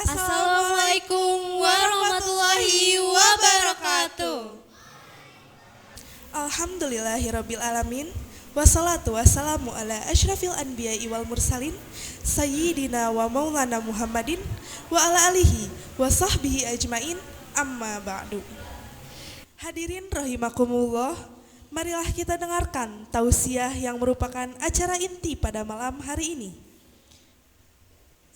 Assalamualaikum warahmatullahi wabarakatuh. Alhamdulillahirabbil alamin. Wassalatu wassalamu ala asyrafil anbiya'i wal mursalin sayyidina wa maulana Muhammadin wa ala alihi wa sahbihi ajmain, amma ba'du. Hadirin rahimakumullah, marilah kita dengarkan tausiah yang merupakan acara inti pada malam hari ini.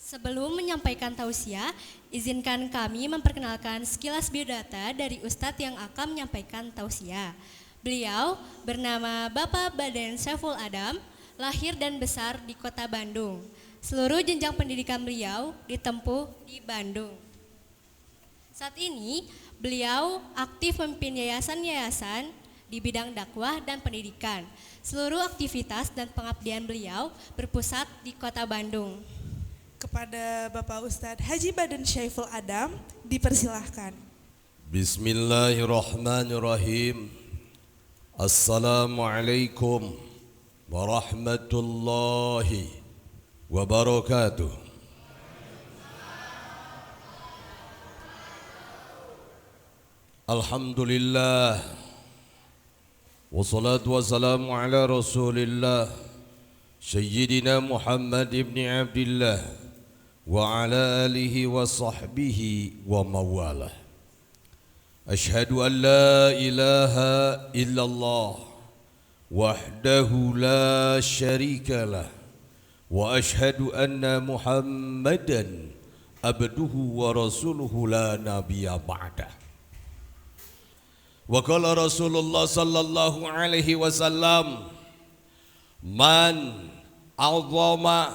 Sebelum menyampaikan tausiah, izinkan kami memperkenalkan sekilas biodata dari Ustadz yang akan menyampaikan tausiah. Beliau bernama Bapak Baden Saiful Adam, lahir dan besar di kota Bandung. Seluruh jenjang pendidikan beliau ditempuh di Bandung. Saat ini, beliau aktif memimpin yayasan-yayasan di bidang dakwah dan pendidikan. Seluruh aktivitas dan pengabdian beliau berpusat di kota Bandung. Kepada Bapak Ustadz Haji Baden Saiful Adam, dipersilahkan. Bismillahirrahmanirrahim. Assalamualaikum warahmatullahi wabarakatuh. Alhamdulillah. Wassalatu wassalamu ala Rasulillah Sayyidina Muhammad ibn Abdillah wa ala alihi wa sahbihi wa mawalah. Ashhadu an la ilaha illallah wahdahu la syarika lah wa ashhadu anna Muhammadan abduhu wa rasuluhu la nabiyya ba'dah. Wa qala Rasulullah sallallahu alaihi wasallam, man a'zama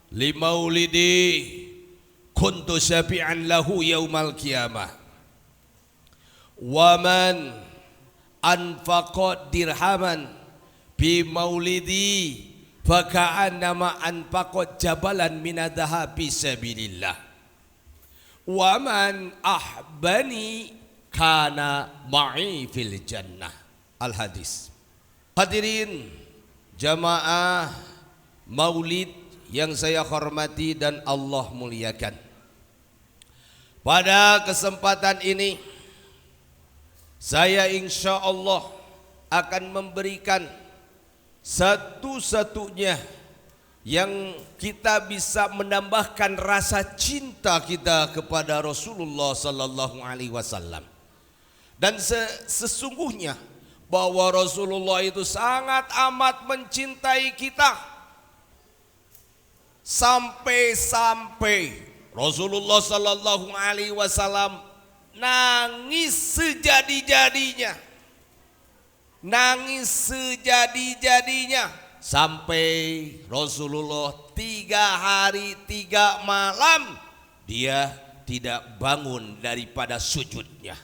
limaulidi kuntu syafi'an lahu yaumal qiyamah wa man anfaqa dirhaman bi maulidi faka'annama anfaqa jabalan minadhahabi sabilillah wa man ahbani kana ma'i fil jannah. Al hadis. Hadirin jamaah maulid yang saya hormati dan Allah muliakan, pada kesempatan ini saya insya Allah akan memberikan satu-satunya yang kita bisa menambahkan rasa cinta kita kepada Rasulullah sallallahu alaihi wasallam. Dan sesungguhnya bahwa Rasulullah itu sangat amat mencintai kita, sampai-sampai Rasulullah sallallahu alaihi wasallam nangis sejadi-jadinya, sampai Rasulullah 3 hari 3 malam dia tidak bangun daripada sujudnya.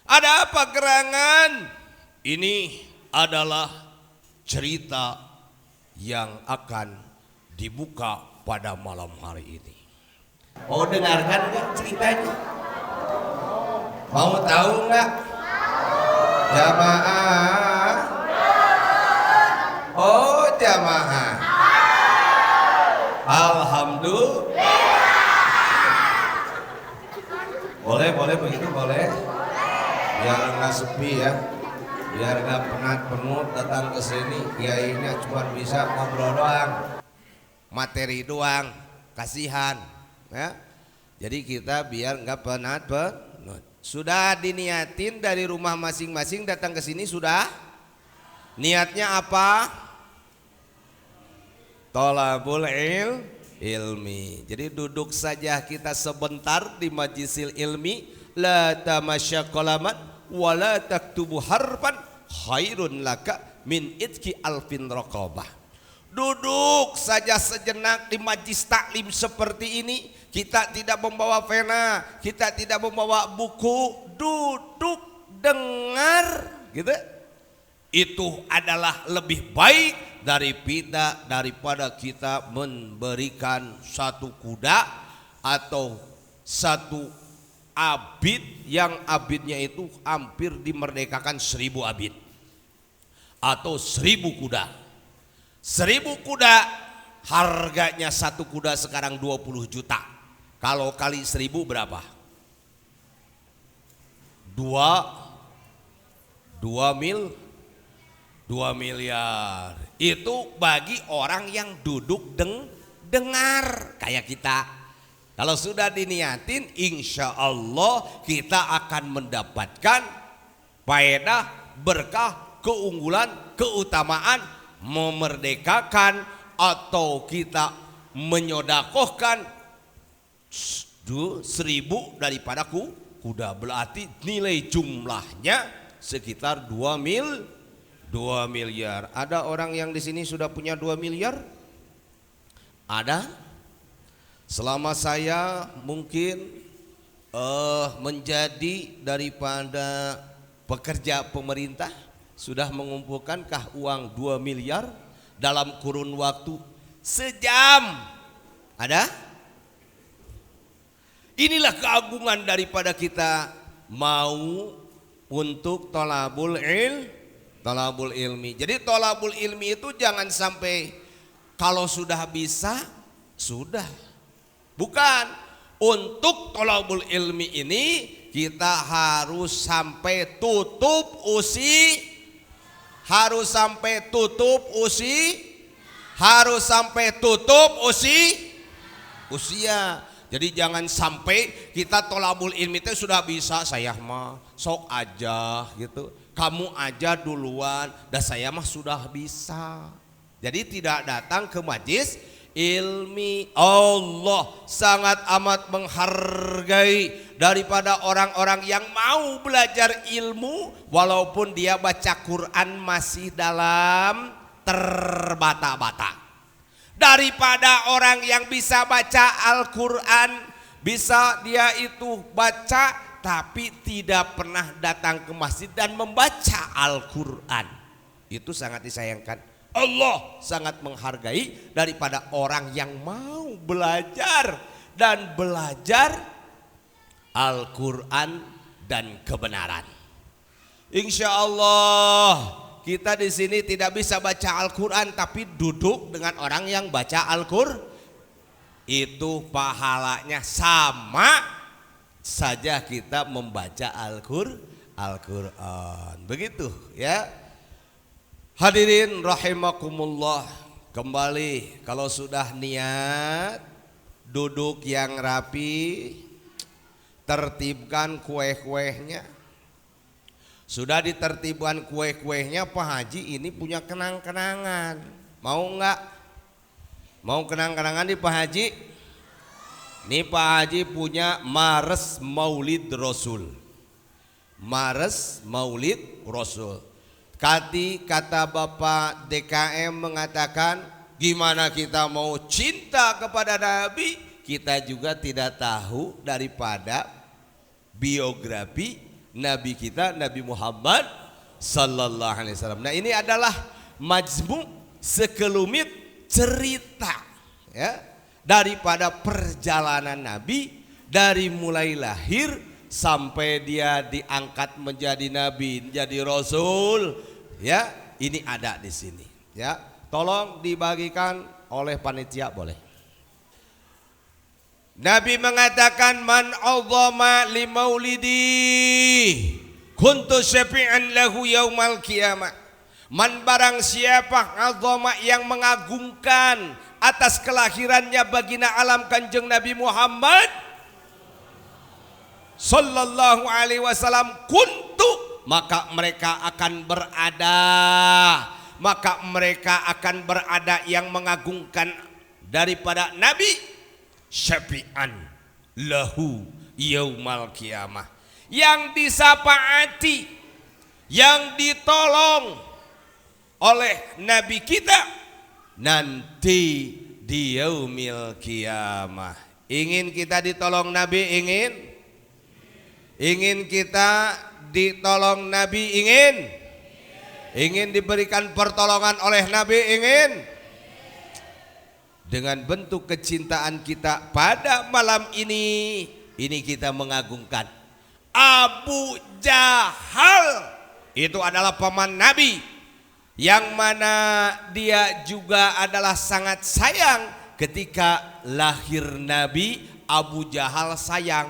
Ada apa gerangan? Ini adalah cerita yang akan dibuka pada malam hari ini. Mau dengarkan nggak ceritanya? Mau tahu nggak? Jamaah? Oh jamaah. Alhamdulillah. Boleh begitu boleh. Biar nggak sepi ya. Biar gak penat-penut datang ke sini, kiainya cuma bisa ngobrol doang, materi doang, kasihan ya. Jadi kita biar gak penat-penut. Sudah diniatin dari rumah masing-masing datang ke sini sudah? Niatnya apa? Thalabul ilmi. Jadi duduk saja kita sebentar di majlisil ilmi, la tamasyaqalaman wala taktubu harfan khairun laka min itki alfin raqabah. Duduk saja sejenak di majlis taklim seperti ini. Kita tidak membawa pena, kita tidak membawa buku, duduk dengar gitu. Itu adalah lebih baik daripada kita memberikan satu kuda atau satu abid, yang abidnya itu hampir dimerdekakan 1000 abid atau 1000 kuda. 1000 kuda Harganya satu kuda sekarang 20 juta. Kalau kali 1000 berapa? 2 miliar. Itu bagi orang yang duduk dengar kayak kita. Kalau sudah diniatin, insya Allah kita akan mendapatkan faedah, berkah, keunggulan, keutamaan, memerdekakan atau kita menyodakohkan 1000 daripada kuda. Berarti nilai jumlahnya sekitar 2 miliar. Ada orang yang di sini sudah punya 2 miliar? Ada? Selama saya mungkin menjadi daripada pekerja pemerintah sudah mengumpulkankah uang 2 miliar dalam kurun waktu sejam? Ada? Inilah keagungan daripada kita mau untuk tolabul ilmi. Jadi tolabul ilmi itu jangan sampai kalau sudah bisa sudah. Bukan. Untuk tolabul ilmi ini kita harus sampai tutup usia. Harus sampai tutup usia. Jadi jangan sampai kita tolabul ilmi itu sudah bisa, saya mah sok aja gitu. Kamu aja duluan, dan saya mah sudah bisa. Jadi tidak datang ke majlis ilmi. Allah sangat amat menghargai daripada orang-orang yang mau belajar ilmu walaupun dia baca Quran masih dalam terbata-bata. Daripada orang yang bisa baca Al-Quran, bisa dia itu baca tapi tidak pernah datang ke masjid dan membaca Al-Quran. Itu sangat disayangkan. Allah sangat menghargai daripada orang yang mau belajar dan belajar Al-Quran dan kebenaran. Insya Allah kita di sini tidak bisa baca Al-Quran tapi duduk dengan orang yang baca Al-Quran, itu pahalanya sama saja kita membaca Al-Quran. Begitu ya. Hadirin rahimakumullah, kembali kalau sudah niat duduk yang rapi, tertibkan kue-kuehnya. Sudah ditertibkan kue-kuehnya, Pak Haji ini punya kenang-kenangan. Mau enggak? Mau kenang-kenangan di Pak Haji? Ini Pak Haji punya Mares Maulid Rasul. Mares Maulid Rasul. Kata Bapak DKM mengatakan, gimana kita mau cinta kepada Nabi, kita juga tidak tahu daripada biografi Nabi kita, Nabi Muhammad Sallallahu Alaihi Wasallam. Nah, ini adalah majmu' sekelumit cerita ya, daripada perjalanan Nabi dari mulai lahir sampai dia diangkat menjadi Nabi, menjadi Rasul ya. Ini ada di sini ya. Tolong dibagikan oleh panitia, boleh. Nabi mengatakan, man azama li maulidi kuntu syafi'an lahu yaumal qiyamah. Man barang siapa azama yang mengagungkan atas kelahirannya baginda alam Kanjeng Nabi Muhammad sallallahu alaihi wasallam, kuntu, maka mereka akan berada yang mengagungkan daripada Nabi, syafi'an lahu yaumal qiyamah, yang disafaati, yang ditolong oleh Nabi kita nanti di yaumil qiyamah. Ingin kita ditolong Nabi? Ingin kita ditolong Nabi? Ingin diberikan pertolongan oleh Nabi? Dengan bentuk kecintaan kita pada malam ini kita mengagungkan Abu Jahal. Itu adalah paman Nabi. yang mana dia juga adalah sangat sayang ketika lahir Nabi. Abu Jahal sayang,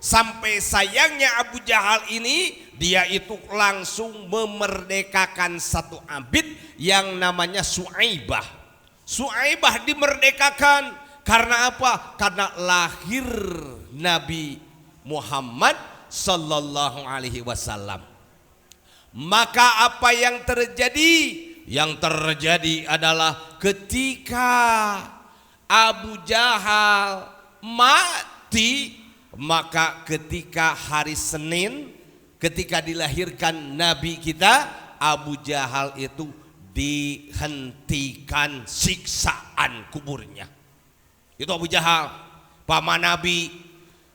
sampai sayangnya Abu Jahal ini dia itu langsung memerdekakan satu abid yang namanya Suaibah. Suaibah dimerdekakan karena apa? Karena lahir Nabi Muhammad sallallahu alaihi wasallam. Maka apa yang terjadi? Yang terjadi adalah ketika Abu Jahal mati, maka ketika hari Senin, ketika dilahirkan Nabi kita, Abu Jahal itu dihentikan siksaan kuburnya. Itu Abu Jahal, paman Nabi,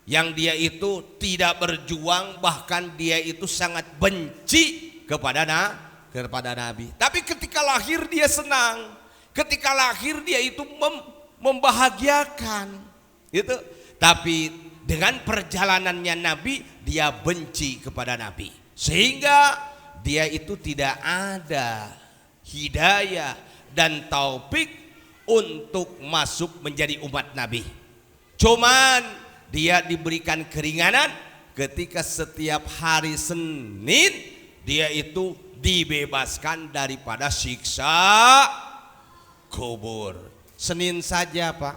yang dia itu tidak berjuang, bahkan dia itu sangat benci kepada Nabi. Tapi ketika lahir dia senang, ketika lahir dia itu membahagiakan. Itu, tapi dengan perjalanannya Nabi dia benci kepada Nabi, sehingga dia itu tidak ada hidayah dan taufik untuk masuk menjadi umat Nabi. Cuman dia diberikan keringanan ketika setiap hari Senin dia itu dibebaskan daripada siksa kubur. Senin saja Pak,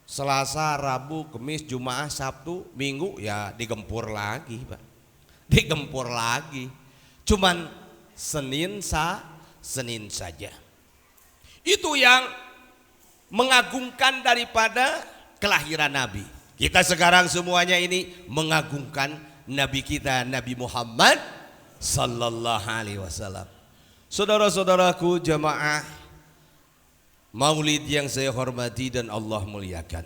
Selasa, Rabu, Kamis, Jumat, Sabtu, Minggu ya digempur lagi Pak, digempur lagi. Cuman Senin saja. Itu yang mengagungkan daripada kelahiran Nabi. Kita sekarang semuanya ini mengagungkan Nabi kita, Nabi Muhammad sallallahu alaihi wasallam. Saudara-saudaraku jamaah Maulid yang saya hormati dan Allah muliakan,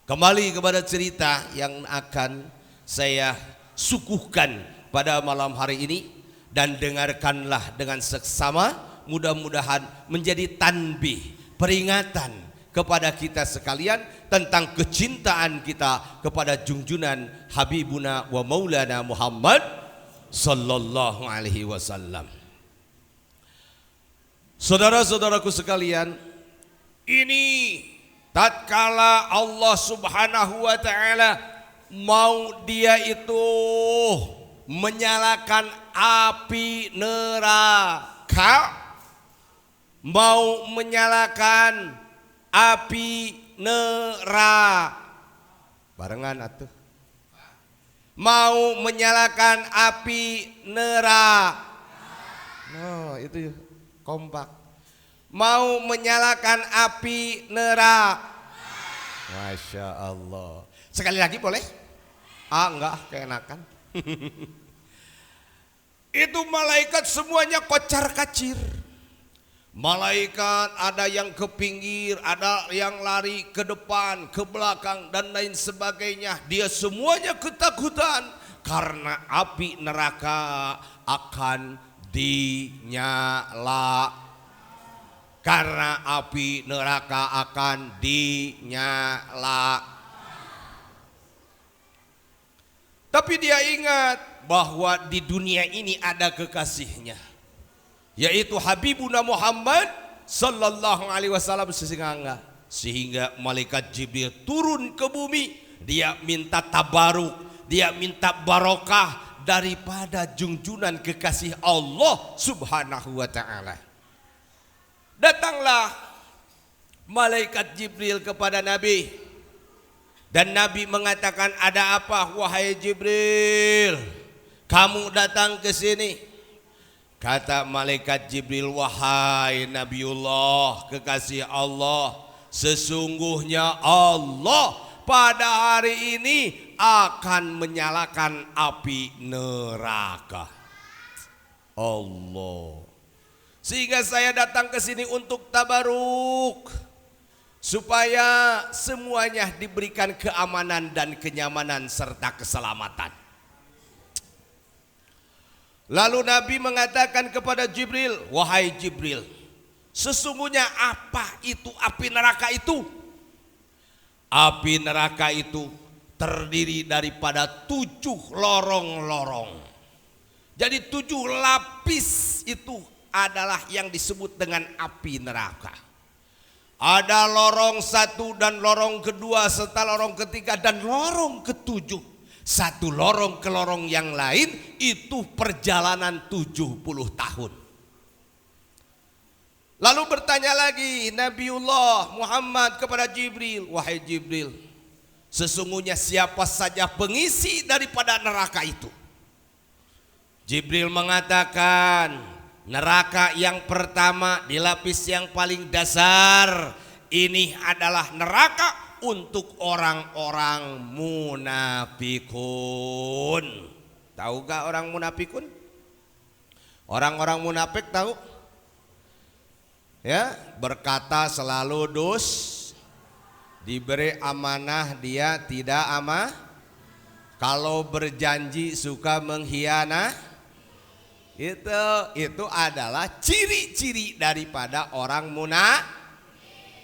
kembali kepada cerita yang akan saya suguhkan pada malam hari ini, dan dengarkanlah dengan seksama, mudah-mudahan menjadi tanbih, peringatan kepada kita sekalian tentang kecintaan kita kepada junjungan Habibuna wa Maulana Muhammad sallallahu alaihi wasallam. Saudara-saudaraku sekalian, ini tatkala Allah Subhanahu wa taala mau dia itu menyalakan api neraka, mau menyalakan api neraka, barengan atuh, mau menyalakan api neraka. No, itu kompak. Mau menyalakan api neraka. Masya Allah. Sekali lagi boleh? Enggak, keenakan. Itu malaikat semuanya kocar kacir. Malaikat ada yang ke pinggir, ada yang lari ke depan, ke belakang dan lain sebagainya. Dia semuanya ketakutan karena api neraka akan dinyalakan. Karena api neraka akan dinyalakan. Tapi dia ingat bahwa di dunia ini ada kekasihnya, yaitu Habibuna Muhammad sallallahu alaihi wasallam. Sehingga malaikat Jibril turun ke bumi, dia minta tabaruk, dia minta barokah daripada junjunan kekasih Allah Subhanahu wa taala. Datanglah malaikat Jibril kepada Nabi, dan Nabi mengatakan, ada apa wahai Jibril, kamu datang ke sini? Kata malaikat Jibril, wahai Nabiullah, kekasih Allah, sesungguhnya Allah pada hari ini akan menyalakan api neraka. Allah. Sehingga saya datang ke sini untuk tabaruk, supaya semuanya diberikan keamanan dan kenyamanan serta keselamatan. Lalu Nabi mengatakan kepada Jibril, wahai Jibril, sesungguhnya apa itu api neraka itu? Api neraka itu terdiri daripada 7 lorong-lorong. Jadi 7 lapis itu adalah yang disebut dengan api neraka. Ada lorong satu dan lorong kedua serta lorong ketiga dan lorong ketujuh. Satu lorong ke lorong yang lain itu perjalanan 70 tahun. Lalu bertanya lagi Nabiullah Muhammad kepada Jibril, wahai Jibril, sesungguhnya siapa saja pengisi daripada neraka itu? Jibril mengatakan, neraka yang pertama di lapis yang paling dasar ini adalah neraka untuk orang-orang munafikun. Tahu gak orang munafikun? Orang-orang munafik tahu? Ya, berkata selalu dus, diberi amanah dia tidak amanah, kalau berjanji suka mengkhianat. Itu adalah ciri-ciri daripada orang munafik.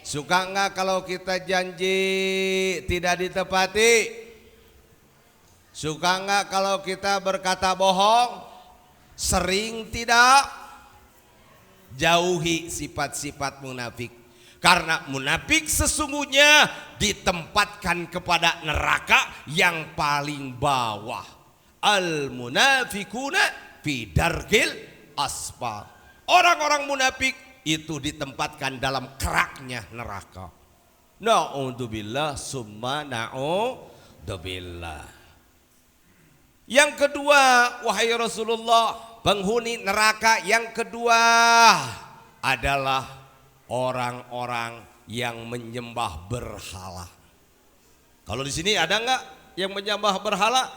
Suka enggak kalau kita janji tidak ditepati? Suka enggak kalau kita berkata bohong? Sering tidak? Jauhi sifat-sifat munafik. Karena munafik sesungguhnya ditempatkan kepada neraka yang paling bawah. Al-munafikuna fi darkil asfal. Orang-orang munafik itu ditempatkan dalam keraknya neraka. Na'udzubillah summa na'udzubillah. Yang kedua, wahai Rasulullah, penghuni neraka yang kedua adalah orang-orang yang menyembah berhala. Kalau di sini ada enggak yang menyembah berhala?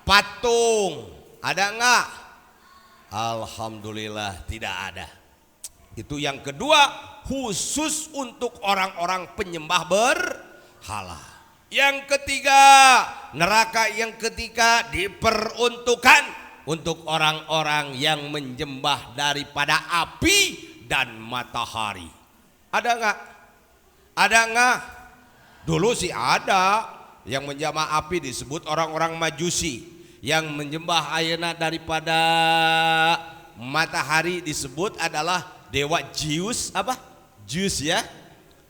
Patung, ada enggak? Alhamdulillah tidak ada. Itu yang kedua, khusus untuk orang-orang penyembah berhala. Yang ketiga, neraka yang ketiga diperuntukkan untuk orang-orang yang menyembah daripada api dan matahari. Ada enggak? Ada enggak? Dulu sih ada. Yang menyembah api disebut orang-orang Majusi. Yang menyembah ayeuna daripada matahari disebut adalah dewa Zeus, apa? Zeus ya.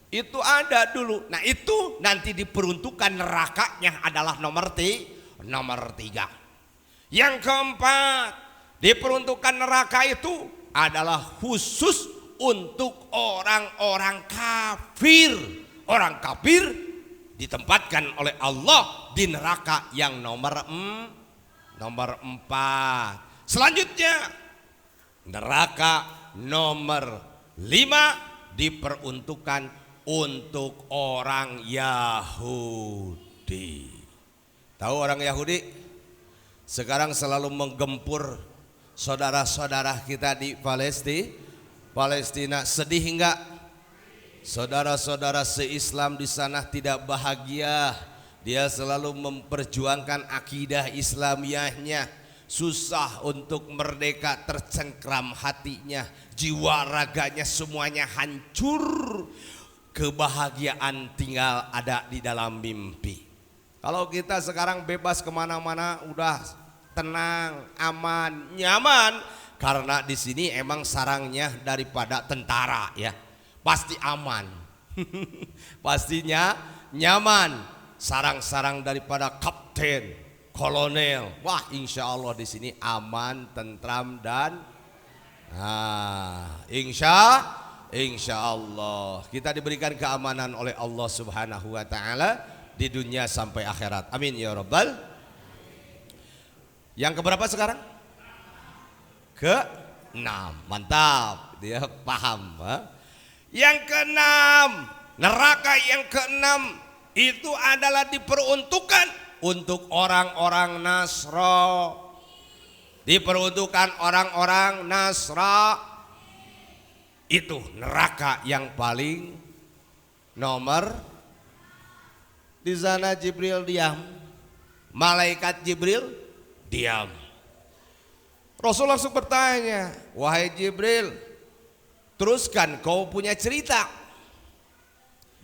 Itu ada dulu. Nah itu nanti diperuntukkan nerakanya adalah nomor 3. Yang keempat, diperuntukkan neraka itu adalah khusus untuk orang-orang kafir. Orang kafir ditempatkan oleh Allah di neraka yang nomor 4. Selanjutnya neraka nomor 5 diperuntukkan untuk orang Yahudi. Tahu orang Yahudi? Sekarang selalu menggempur saudara-saudara kita di Palestina. Sedih enggak? Saudara-saudara se-Islam di sana tidak bahagia. Dia selalu memperjuangkan akidah Islamiyahnya. Susah untuk merdeka, tercengkram hatinya, jiwa raganya semuanya hancur. Kebahagiaan tinggal ada di dalam mimpi. Kalau kita sekarang bebas kemana-mana, udah tenang, aman, nyaman, karena di sini emang sarangnya daripada tentara ya, pasti aman, pastinya nyaman, sarang-sarang daripada kapten, kolonel, wah insya Allah di sini aman, tentram dan insya Allah kita diberikan keamanan oleh Allah Subhanahu Wa Taala di dunia sampai akhirat. Amin ya Rabbal. Yang keberapa sekarang? Ke-6. Mantap, dia paham. Yang ke-6, neraka yang ke-6 itu adalah diperuntukkan untuk orang-orang Nasra. Diperuntukkan orang-orang Nasra. Itu neraka yang paling nomor. Di sana Jibril diam, malaikat Jibril diam. Rasul langsung bertanya, wahai Jibril, teruskan kau punya cerita.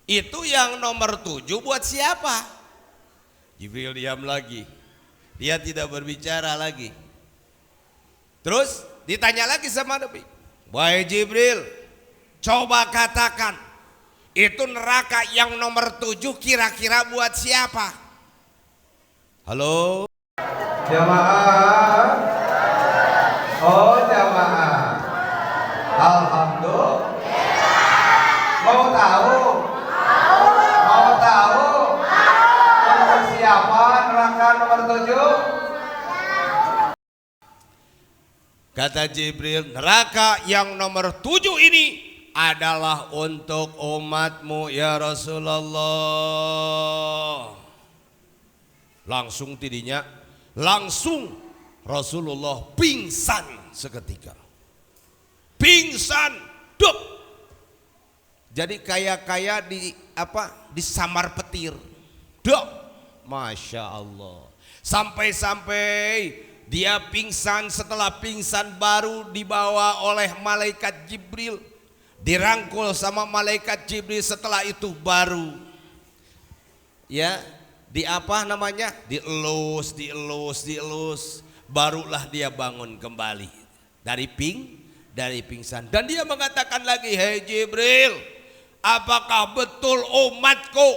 Itu yang nomor 7 buat siapa? Jibril diam lagi, dia tidak berbicara lagi. Terus ditanya lagi sama Nabi, Wahai Jibril, coba katakan, itu neraka yang nomor 7 kira-kira buat siapa? Halo? Jamaah? Oh jamaah. Alhamdulillah. Mau tahu? Mau tahu? Untuk siapa neraka nomor 7? Kata Jibril, neraka yang nomor 7 ini adalah untuk umatmu ya Rasulullah. Langsung tidinya, langsung Rasulullah pingsan seketika. Pingsan, duk. Jadi kayak disamar petir. Duk. Masya Allah. Sampai-sampai dia pingsan, setelah pingsan baru dibawa oleh malaikat Jibril, dirangkul sama malaikat Jibril, setelah itu baru dielus, barulah dia bangun kembali dari pingsan. Dan dia mengatakan lagi, hei Jibril, apakah betul umatku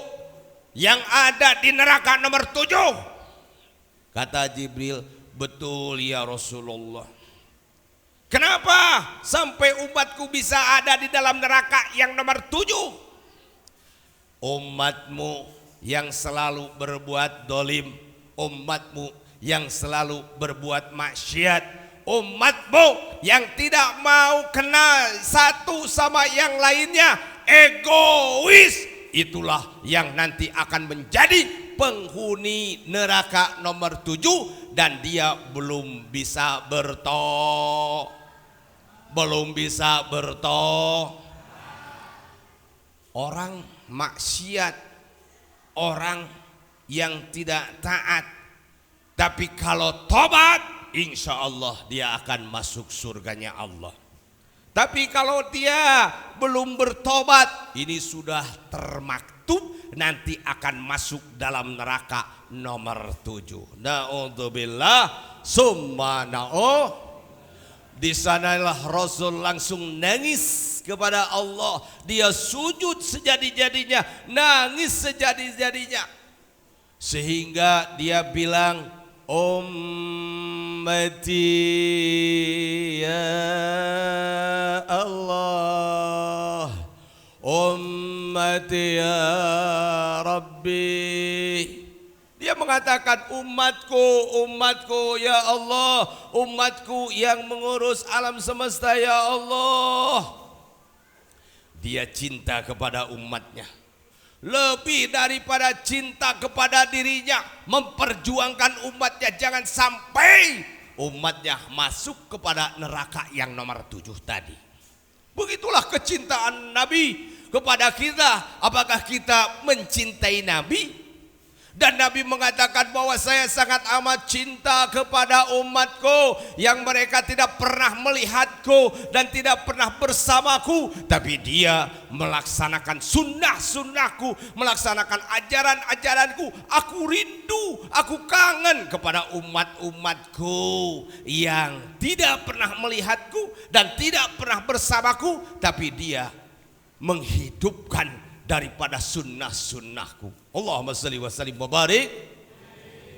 yang ada di neraka nomor 7? Kata Jibril, betul ya Rasulullah. Kenapa sampai umatku bisa ada di dalam neraka yang nomor 7? Umatmu yang selalu berbuat dolim, umatmu yang selalu berbuat maksiat, umatmu yang tidak mau kenal satu sama yang lainnya, egois, itulah yang nanti akan menjadi penghuni neraka nomor 7. Dan dia belum bisa bertobat. Orang maksiat, orang yang tidak taat, tapi kalau tobat, insya Allah dia akan masuk surganya Allah. Tapi kalau dia belum bertobat, ini sudah termaktub, nanti akan masuk dalam neraka nomor 7. Na'udzubillah summa na'udzubillah. Di sanalah Rasul langsung nangis kepada Allah. Dia sujud sejadi-jadinya, nangis sejadi-jadinya. Sehingga dia bilang, ummati ya Allah, ummati ya Rabbi. Dia mengatakan, umatku ya Allah, umatku yang mengurus alam semesta ya Allah. Dia cinta kepada umatnya lebih daripada cinta kepada dirinya, memperjuangkan umatnya jangan sampai umatnya masuk kepada neraka yang nomor 7 tadi. Begitulah kecintaan Nabi kepada kita. Apakah kita mencintai Nabi? Dan Nabi mengatakan bahwa saya sangat amat cinta kepada umatku yang mereka tidak pernah melihatku dan tidak pernah bersamaku, tapi dia melaksanakan sunnah-sunnahku, melaksanakan ajaran-ajaranku. Aku rindu, aku kangen kepada umat-umatku yang tidak pernah melihatku dan tidak pernah bersamaku, tapi dia menghidupkan daripada sunnah-sunnahku. Allahumma salli wa sallim wa barik.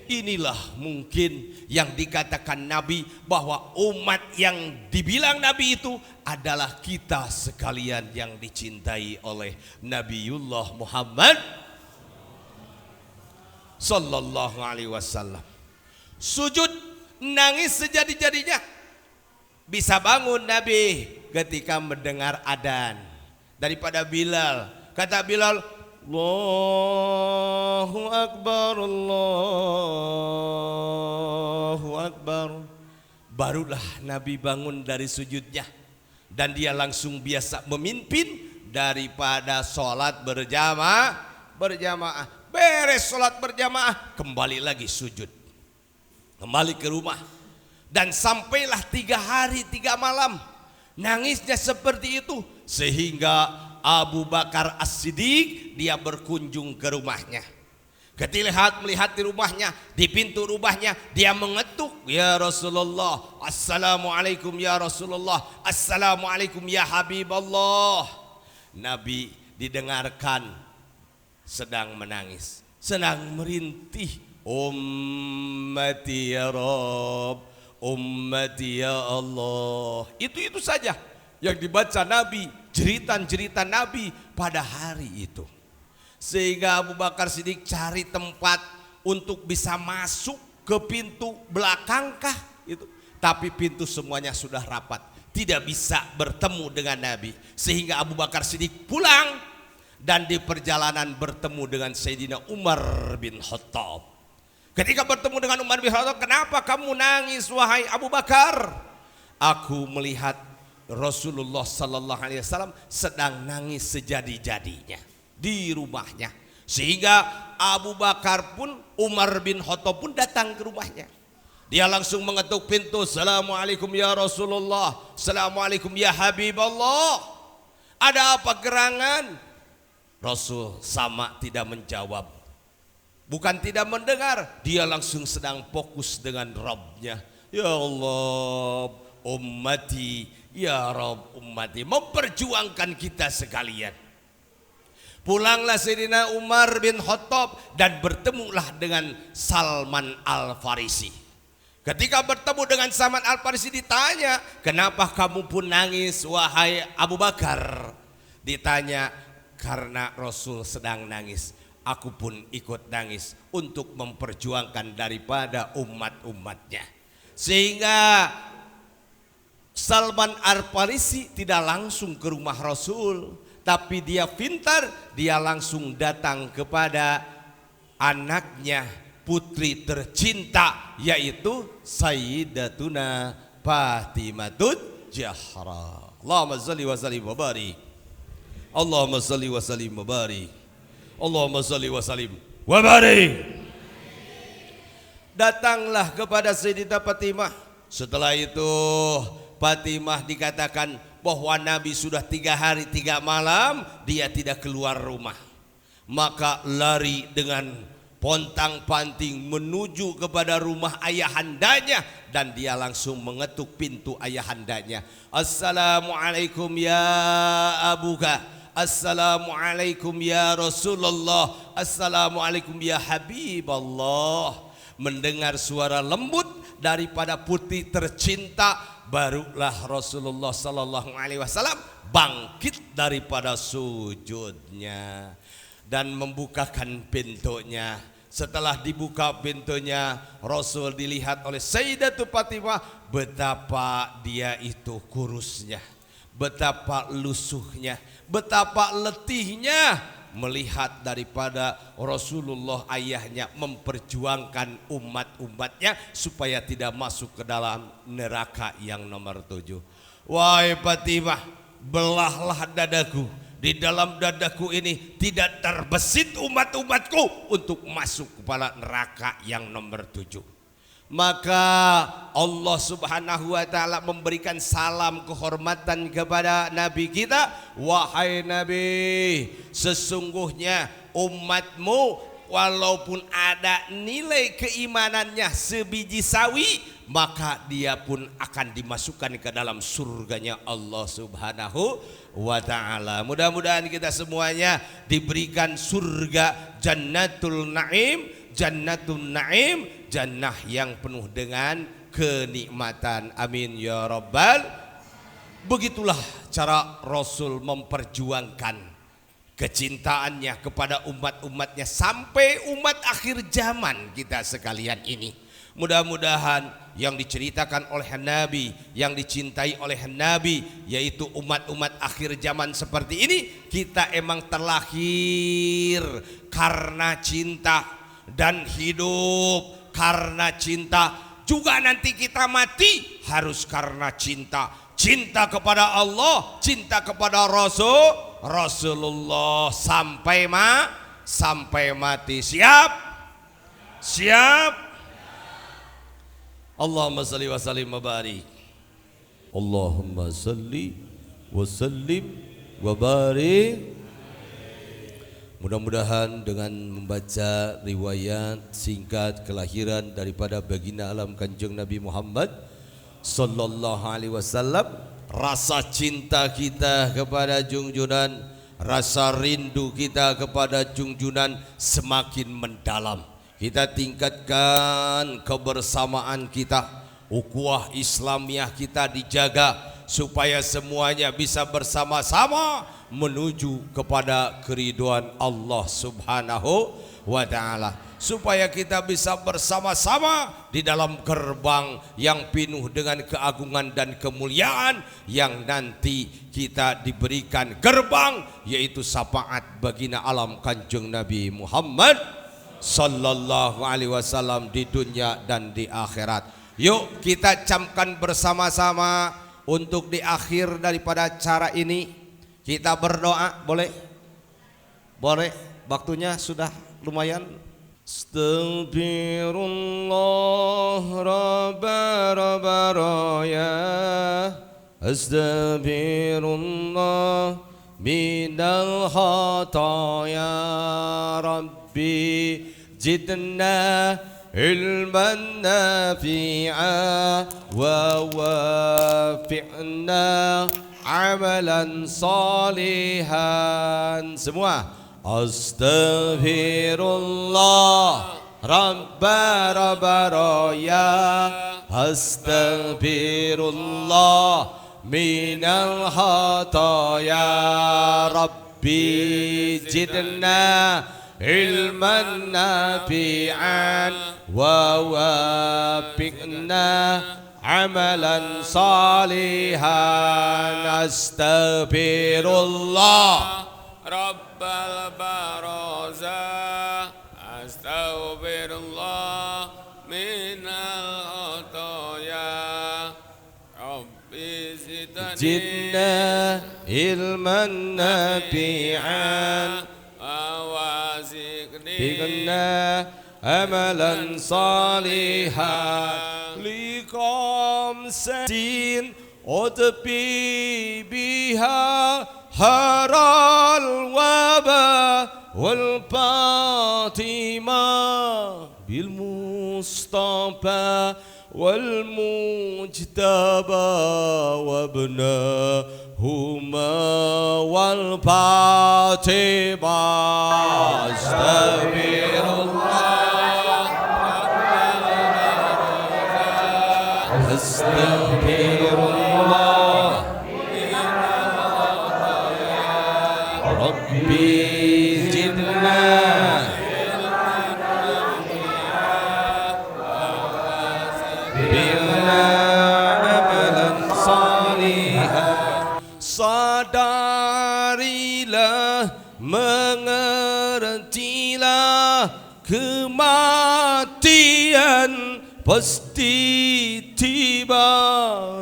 Inilah mungkin yang dikatakan Nabi bahwa umat yang dibilang Nabi itu adalah kita sekalian yang dicintai oleh Nabiullah Muhammad sallallahu alaihi wasallam. Sujud nangis sejadi-jadinya. Bisa bangun Nabi ketika mendengar adzan daripada Bilal. Kata Bilal, Allahu Akbar, Allahu Akbar. Barulah Nabi bangun dari sujudnya. Dan dia langsung biasa memimpin daripada sholat berjamaah. Beres sholat berjamaah, kembali lagi sujud. Kembali ke rumah. Dan sampailah 3 hari 3 malam. Nangisnya seperti itu. Sehingga Abu Bakar As-Siddiq dia berkunjung ke rumahnya. Ketika melihat di rumahnya, di pintu rumahnya, dia mengetuk, ya Rasulullah, Assalamualaikum ya Rasulullah, Assalamualaikum ya Habiballah. Nabi didengarkan sedang menangis, sedang merintih, ummati ya Rabb, ummati ya Allah. Itu saja yang dibaca Nabi, jeritan-jeritan Nabi pada hari itu. Sehingga Abu Bakar Siddiq cari tempat untuk bisa masuk ke pintu belakangkah itu. Tapi pintu semuanya sudah rapat, tidak bisa bertemu dengan Nabi. Sehingga Abu Bakar Siddiq pulang dan di perjalanan bertemu dengan Sayyidina Umar bin Khattab. Ketika bertemu dengan Umar bin Khattab, kenapa kamu nangis wahai Abu Bakar? Aku melihat Rasulullah sallallahu alaihi wasallam sedang nangis sejadi-jadinya di rumahnya. Sehingga Abu Bakar pun, Umar bin Khattab pun datang ke rumahnya. Dia langsung mengetuk pintu, Assalamualaikum ya Rasulullah, Assalamualaikum ya Habiballah. Ada apa gerangan? Rasul sama tidak menjawab. Bukan tidak mendengar, dia langsung sedang fokus dengan Rabbnya. Ya Allah, ummati, ya Rabb ummati, memperjuangkan kita sekalian. Pulanglah Sayyidina Umar bin Khattab dan bertemulah dengan Salman Al-Farisi. Ketika bertemu dengan Salman Al-Farisi ditanya, kenapa kamu pun nangis wahai Abu Bakar? Ditanya, karena Rasul sedang nangis, aku pun ikut nangis untuk memperjuangkan daripada umat-umatnya. Sehingga Salman Al-Farisi tidak langsung ke rumah Rasul, tapi dia pintar, dia langsung datang kepada anaknya, putri tercinta, yaitu Sayyidatuna Fatimatut Zahra. Allahumma shalli wa sallim wa barik. Allahumma shalli wa sallim wa barik. Allahumma shalli wa sallim wa barik. Datanglah kepada Sayyidah Fatimah. Setelah itu Fatimah dikatakan bahwa Nabi sudah 3 hari 3 malam dia tidak keluar rumah. Maka lari dengan pontang-panting menuju kepada rumah ayahandanya dan dia langsung mengetuk pintu ayahandanya. Assalamualaikum ya abuka, Assalamualaikum ya Rasulullah, Assalamualaikum ya Habiballah. Mendengar suara lembut daripada putri tercinta, barulah Rasulullah sallallahu alaihi wasallam bangkit daripada sujudnya dan membukakan pintunya. Setelah dibuka pintunya, Rasul dilihat oleh Sayyidatul Fatimah betapa dia itu kurusnya, betapa lusuhnya, betapa letihnya melihat daripada Rasulullah ayahnya memperjuangkan umat-umatnya supaya tidak masuk ke dalam neraka yang nomor 7. Wahai Fatimah, belahlah dadaku. Di dalam dadaku ini tidak terbesit umat-umatku untuk masuk kepada neraka yang nomor 7. Maka Allah Subhanahu wa ta'ala memberikan salam kehormatan kepada Nabi kita. Wahai Nabi, sesungguhnya umatmu walaupun ada nilai keimanannya sebiji sawi, maka dia pun akan dimasukkan ke dalam surganya Allah Subhanahu wa ta'ala. Mudah-mudahan kita semuanya diberikan surga Jannatul Naim, Jannatun Naim, jannah yang penuh dengan kenikmatan. Amin ya rabbal. Begitulah cara Rasul memperjuangkan kecintaannya kepada umat-umatnya sampai umat akhir zaman kita sekalian ini. Mudah-mudahan yang diceritakan oleh Nabi, yang dicintai oleh Nabi, yaitu umat-umat akhir zaman seperti ini, kita emang terlahir karena cinta dan hidup karena cinta. Juga nanti kita mati harus karena cinta. Cinta kepada Allah, cinta kepada Rasulullah sampai mati. Siap? Siap? Allahumma salli wa sallim wa barik. Allahumma salli wa sallim wa barik Mudah-mudahan dengan membaca riwayat singkat kelahiran daripada baginda alam Kanjeng Nabi Muhammad sallallahu alaihi wasallam, rasa cinta kita kepada junjunan, rasa rindu kita kepada junjunan semakin mendalam. Kita tingkatkan kebersamaan kita, ukhuwah Islamiyah kita dijaga supaya semuanya bisa bersama-sama menuju kepada keriduan Allah Subhanahu wa ta'ala, supaya kita bisa bersama-sama di dalam gerbang yang penuh dengan keagungan dan kemuliaan yang nanti kita diberikan gerbang, yaitu syafaat baginda alam Kanjeng Nabi Muhammad sallallahu alaihi wasallam di dunia dan di akhirat. Yuk kita camkan bersama-sama untuk di akhir daripada acara ini kita berdoa, boleh? Boleh, waktunya sudah lumayan. Astaghfirullah rabbaraya, astaghfirullah minal khataya, Rabbi zidna ilman nafi'a wa wafi'na amalan salihan. Semua astaghfirullah rabbaraya, astaghfirullah minal khataya, Rabbi zidna ilman nafi'an wa wafiqna amalan salihan. Astaghfirullah Rabbal baraza, astaghfirullah minal khataya, Rabbi zidna ilman nafi'an wa waziqna amalan salihan. Liqamsatin utbi biha haral waba wal fatima bil mustafa wal mujtaba wabna huma wal fatima. Astaghfirullah astaghfirullah Rabbi zidna bilna amalan salihan. Sadarilah, mengertilah, kematian pasti tiba.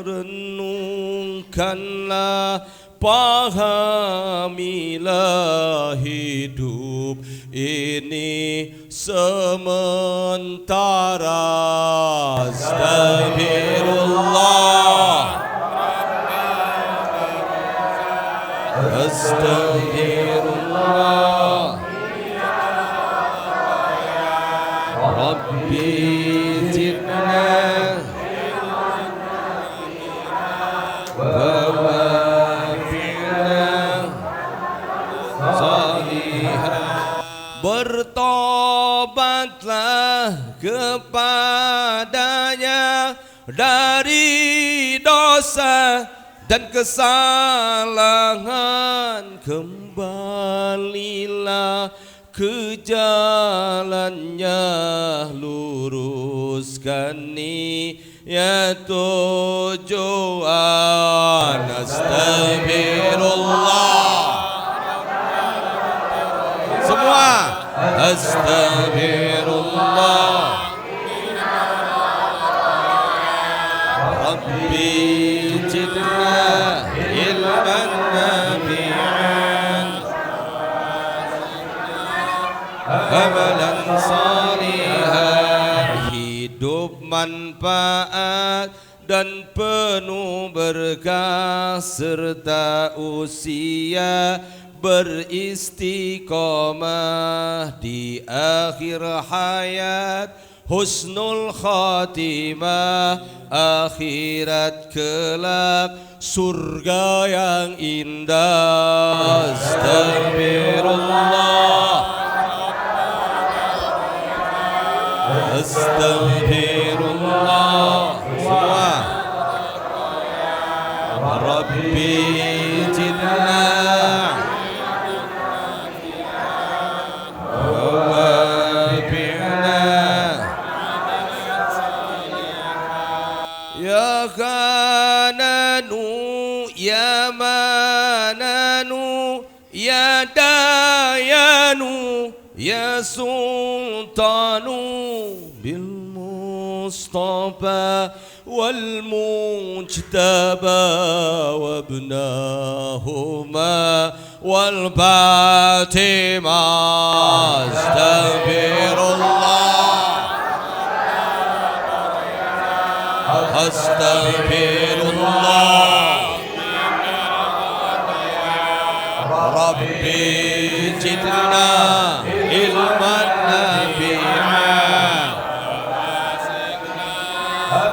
Renungkanlah, pahamilah hidup ini sementara. Astaghfirullah astaghfirullah Rabbi zidna wa bertobatlah kepadanya dari dosa dan kesalahan, kembalilah ke jalannya, luruskan niat tujuan. Astagfirullah semua. Astagfirullah Rabbi zidna ilman nafi'an amalan salihan. Hidup manfaat dan penuh berkah serta usia beristiqomah di akhir hayat, husnul khatimah akhirat kelak, surga yang indah. Astagfirullah, astagfirullah. Semua Rabbi jidna wabi'na ya kananu ya mananu ya dayanu ya sultanu bil mustafa wal mujtaba wa ibnahuma wal fatima. Astagfirullah, astagfirullah. Rabbi jidna ilman nafi'an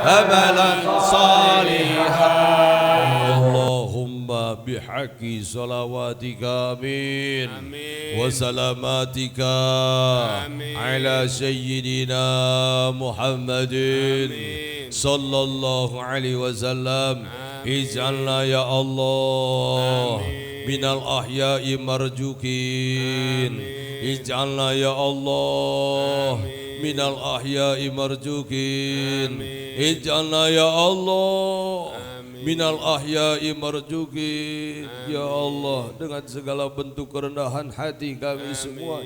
amalan salihan. Allahumma bihaqi salawatika amin wa salamatika ala sayyidina Muhammadin sallallahu alaihi wasallam. Ij'alna ya Allah minal ahya'i marjukin. Ij'alna ya Allah minal ahya'i marjukin. Ij'alna ya Allah minal ahya'i marjukin. Ya Allah, dengan segala bentuk kerendahan hati kami semua,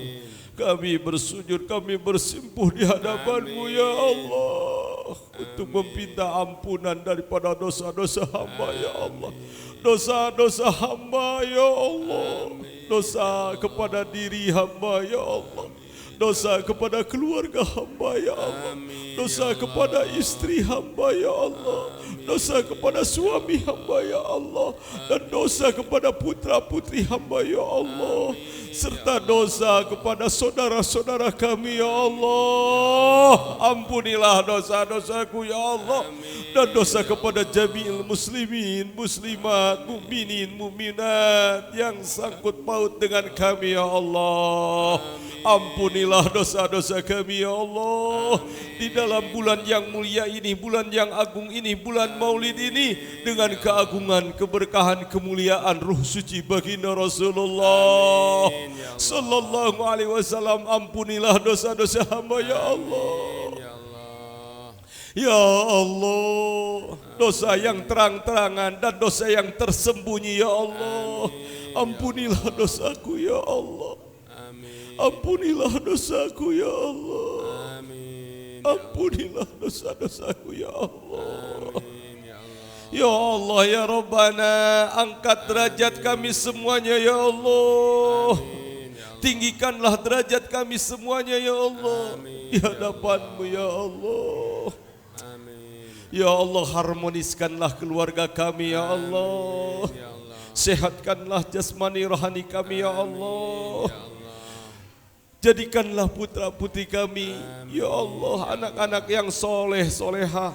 kami bersujud, kami bersimpuh di hadapan-Mu ya Allah, untuk meminta ampunan daripada dosa-dosa hamba ya Allah. Dosa-dosa hamba ya Allah, dosa kepada diri hamba ya Allah, dosa kepada keluarga hamba ya Allah, dosa kepada istri hamba ya Allah, dosa kepada suami hamba ya Allah, dan dosa kepada putra-putri hamba ya Allah, serta dosa kepada saudara-saudara kami ya Allah. Ampunilah dosa-dosaku ya Allah, dan dosa kepada jami'il muslimin, muslimat, mukminin, mukminat yang sangkut paut dengan kami ya Allah. Ampunilah dosa-dosa kami ya Allah, di dalam bulan yang mulia ini, bulan yang agung ini, bulan Maulid ini, dengan keagungan, keberkahan, kemuliaan ruh suci baginda Rasulullah sallallahu alaihi wasallam. Ampunilah dosa-dosa hamba ya Allah. Ya Allah, dosa yang terang-terangan dan dosa yang tersembunyi ya Allah. Ampunilah dosaku ya Allah. Ampunilah dosaku ya Allah. Ampunilah dosa-dosaku ya Allah. Ya Allah ya Rabbana, angkat derajat kami semuanya ya Allah. Tinggikanlah derajat kami semuanya ya Allah di hadapan-Mu ya Allah. Ya Allah, harmoniskanlah keluarga kami ya Allah. Sehatkanlah jasmani rohani kami ya Allah. Jadikanlah putra-putri kami ya Allah anak-anak yang soleh soleha.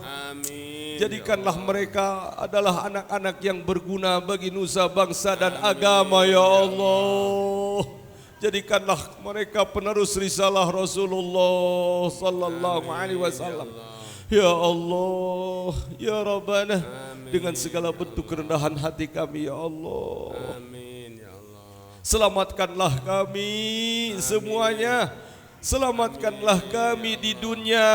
Jadikanlah mereka adalah anak-anak yang berguna bagi nusa bangsa dan agama ya Allah. Jadikanlah mereka penerus risalah Rasulullah sallallahu alaihi wasallam. Ya Allah, ya Rabbana, dengan segala bentuk kerendahan hati kami ya Allah. Selamatkanlah kami semuanya. Selamatkanlah kami di dunia,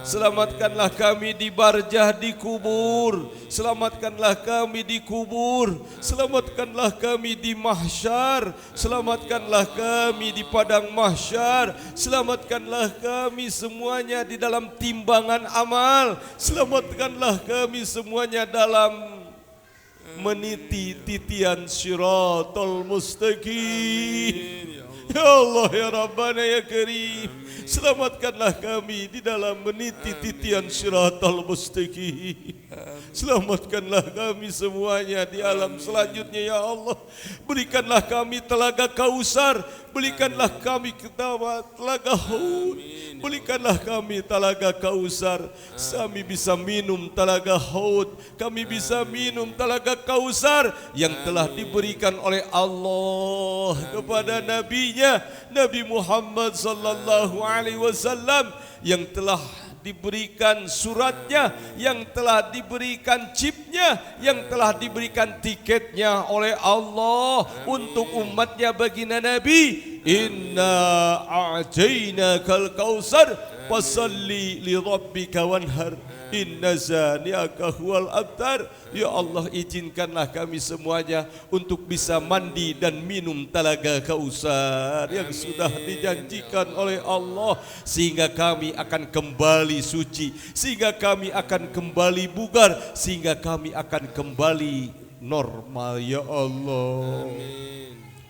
selamatkanlah kami di barjah di kubur, selamatkanlah kami di kubur, selamatkanlah kami di mahsyar, selamatkanlah kami di padang mahsyar, selamatkanlah kami semuanya di dalam timbangan amal, selamatkanlah kami semuanya dalam meniti titian Syiratal Mustaqim. Ya Allah ya Rabbana ya Karim, Selamatkanlah kami di dalam meniti titian Shiratal Mustaqim. Selamatkanlah kami semuanya di alam selanjutnya ya Allah. Berikanlah kami telaga Kausar, berikanlah kami telaga Haud, berikanlah kami telaga Kausar. Kami bisa minum telaga Haud, kami bisa minum telaga Kausar yang telah diberikan oleh Allah kepada nabinya Nabi Muhammad sallallahu alaihi wasallam, yang telah diberikan suratnya, yang telah diberikan chipnya, yang telah diberikan tiketnya oleh Allah untuk umatnya baginda Nabi. Inna a'tainakal kausar fasalli li rabbika wanhar inna zaniaka huwal abtar. Ya Allah, izinkanlah kami semuanya untuk bisa mandi dan minum telaga Kausar yang sudah dijanjikan oleh Allah, sehingga kami akan kembali suci, sehingga kami akan kembali bugar, sehingga kami akan kembali normal ya Allah.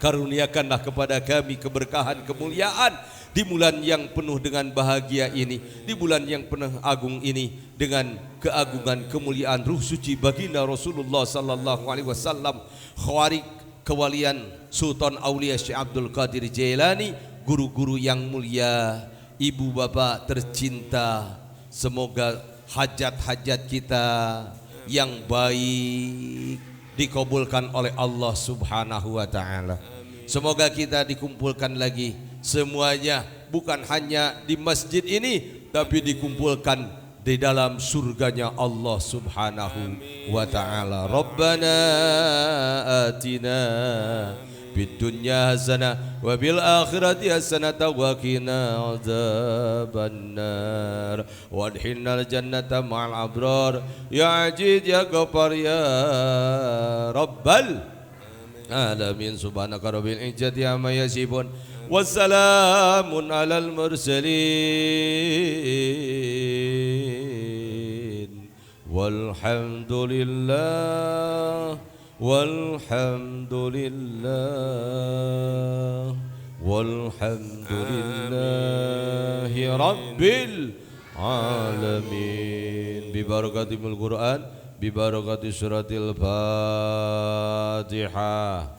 Karuniakanlah kepada kami keberkahan, kemuliaan di bulan yang penuh dengan bahagia ini, di bulan yang penuh agung ini, dengan keagungan kemuliaan ruh suci baginda Rasulullah sallallahu alaihi wasallam, khawarik kewalian Sultan Aulia Syekh Abdul Qadir Jailani, guru-guru yang mulia, ibu bapak tercinta, semoga hajat-hajat kita yang baik dikabulkan oleh Allah Subhanahu wa taala. Semoga kita dikumpulkan lagi semuanya, bukan hanya di masjid ini, tapi dikumpulkan di dalam surganya Allah Subhanahu wa taala. Rabbana atina fid dunya hasanah wa bil akhirati hasanah wa qina adzabannar wa adkhilnal jannata ma'al abrar ya aziz ya ghaffar ya rabbal alamin. Subhanaka rabbil izzati amma yasifun wassalamun alal mursalin walhamdulillah walhamdulillah walhamdulillahi rabbil alamin. Bibarakatimul Quran, bibarakati suratil Fatihah.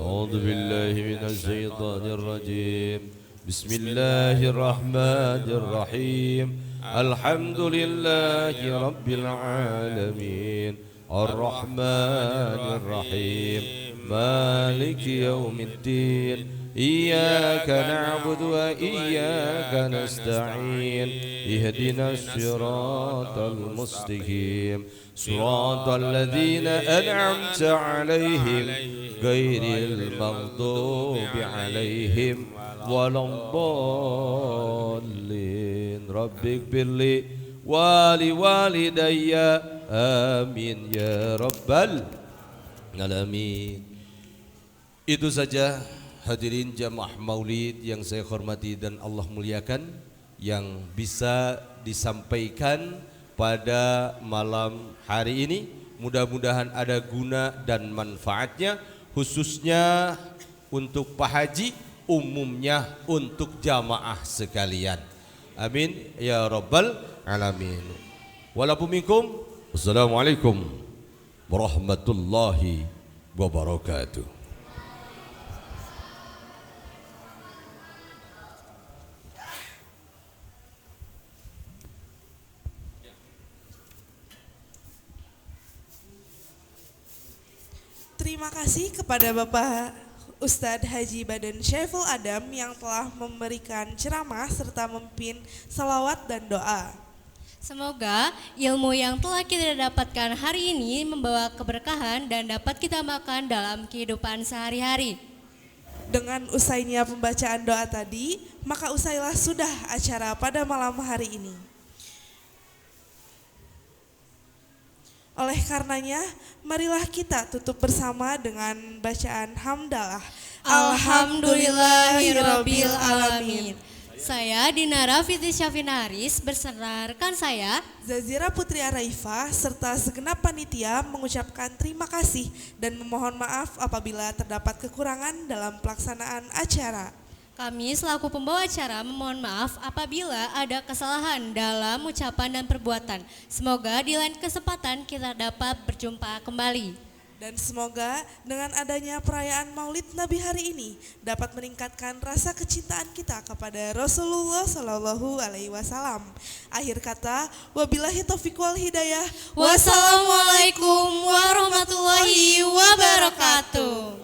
A'udzu billahi minasy syaithanir rajim. Bismillahirrahmanirrahim. Alhamdulillahi rabbil alamin. Ar-Rahmanir-Rahim. Maliki yaumiddin. Iyyaka na'budu wa iyyaka nasta'in. Ihdinas siratal mustaqim. Siratal ladzina an'amta 'alaihim ghairil maghdubi 'alaihim waladdallin. Rabbighfirli wa liwalidayya amin ya rabbal alamin. Itu saja hadirin jamaah maulid yang saya hormati dan Allah muliakan, yang bisa disampaikan pada malam hari ini. Mudah-mudahan ada guna dan manfaatnya, khususnya untuk Pak Haji, umumnya untuk jamaah sekalian. Amin ya rabbal alamin. Walaupun minkum. Assalamualaikum warahmatullahi wabarakatuh. Terima kasih kepada Bapak Ustadz Haji Baden Syaiful Adam yang telah memberikan ceramah serta memimpin salawat dan doa. Semoga ilmu yang telah kita dapatkan hari ini membawa keberkahan dan dapat kita makan dalam kehidupan sehari-hari. Dengan usainya pembacaan doa tadi, maka usailah sudah acara pada malam hari ini. Oleh karenanya, marilah kita tutup bersama dengan bacaan hamdalah. Alhamdulillahirabbil alamin. Saya Dinara Fitri Syafinaris beserta rekan saya Zazira Putri Araifah serta segenap panitia mengucapkan terima kasih dan memohon maaf apabila terdapat kekurangan dalam pelaksanaan acara. Kami selaku pembawa acara memohon maaf apabila ada kesalahan dalam ucapan dan perbuatan. Semoga di lain kesempatan kita dapat berjumpa kembali. Dan semoga dengan adanya perayaan Maulid Nabi hari ini dapat meningkatkan rasa kecintaan kita kepada Rasulullah Shallallahu Alaihi Wasallam. Akhir kata, wabillahi taufiq wal hidayah. Wassalamualaikum warahmatullahi wabarakatuh.